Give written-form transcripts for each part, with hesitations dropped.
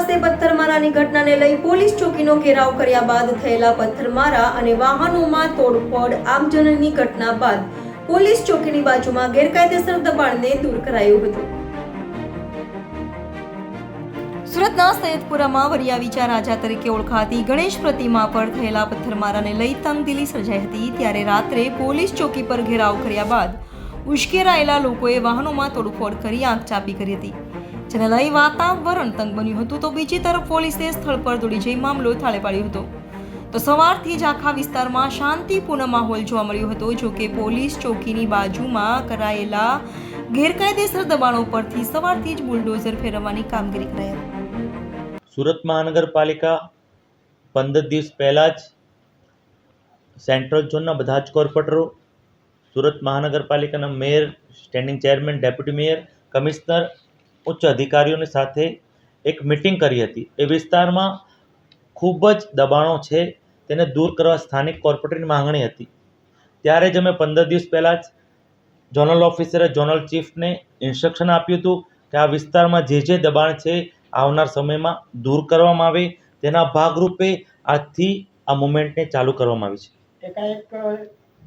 પાસે પથ્થરમારાની ઘટનાને લઈ પોલીસ ચોકીનો ઘેરાવ કર્યા બાદ થયેલા પથ્થરમારા અને વાહનોમાં તોડફોડ આગજનની ઘટના બાદ પોલીસ ચોકીની બાજુમાં ગેરકાયદેસર દબાણને દૂર કરાયું હતું। સુરતના સૈયદપુરામાં વરિયાવીચા રાજા તરીકે ઓળખાતી ગણેશ પ્રતિમા પર થયેલા પથ્થરમારાને લઈ તંગદિલી સર્જાઈ હતી। ત્યારે રાત્રે પોલીસ ચોકી પર ઘેરાવ કર્યા બાદ ઉશ્કેરાયેલા લોકોએ વાહનોમાં તોડફોડ કરી આગ ચાપી કરી હતી, જેને લઈ વાતાવરણ તંગ બન્યું હતું। તો બીજી તરફ પોલીસે સ્થળ પર દોડી જઈ મામલો થાળે પાડ્યો હતો। તો સવારથી જ આખા વિસ્તારમાં શાંતિપૂર્ણ માહોલ જોવા મળ્યો હતો। જો કે પોલીસ ચોકીની બાજુમાં કરાયેલા ગેરકાયદેસર દબાણો પરથી સવારથી જ બુલડોઝર ફેરવવાની કામગીરી કરાઈ હતી। સુરત મહાનગરપાલિકા 15 દિવસ પહેલાં જ સેન્ટ્રલ ઝોનના બધા જ કોર્પોરેટરો, સુરત મહાનગરપાલિકાના mayor, standing chairman, deputy mayor, commissioner, ઉચ્ચ અધિકારીઓની સાથે એક મિટિંગ કરી હતી। એ વિસ્તારમાં ખૂબ જ દબાણો છે તેને દૂર કરવા સ્થાનિક કોર્પોરેટરની માંગણી હતી। ત્યારે જ અમે 15 દિવસ પહેલાં જ ઝોનલ ઓફિસરે ઝોનલ ચીફને ઇન્સ્ટ્રક્શન આપ્યું હતું કે આ વિસ્તારમાં જે દબાણ છે આવનાર સમયમાં દૂર કરવામાં આવે। તેના ભાગરૂપે આજથી આ મુવમેન્ટને ચાલુ કરવામાં આવી છે। એકાએક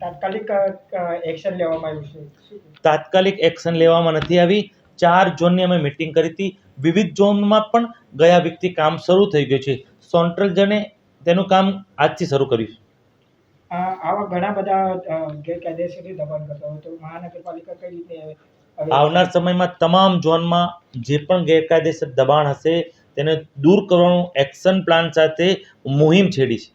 તાત્કાલિક એક્શન લેવામાં આવ્યું છે? તાત્કાલિક એક્શન લેવામાં નથી આવી। 4 ઝોનની અમે મિટિંગ કરી હતી। વિવિધ ઝોનમાં પણ ગયા વીકથી કામ શરૂ થઈ ગયું છે। સેન્ટ્રલ ઝોને તેનું કામ આજથી શરૂ કર્યું છે। આવા ઘણા બધા ગેરકાયદેસર દબાણ કરતા હોય તો મહાનગરપાલિકા કઈ રીતે આવનાર સમયમાં તમામ ઝોનમાં જે પણ ગેરકાયદેસર દબાણ હશે તેને દૂર કરવાનું એક્શન પ્લાન સાથે મુહિમ છેડી છે।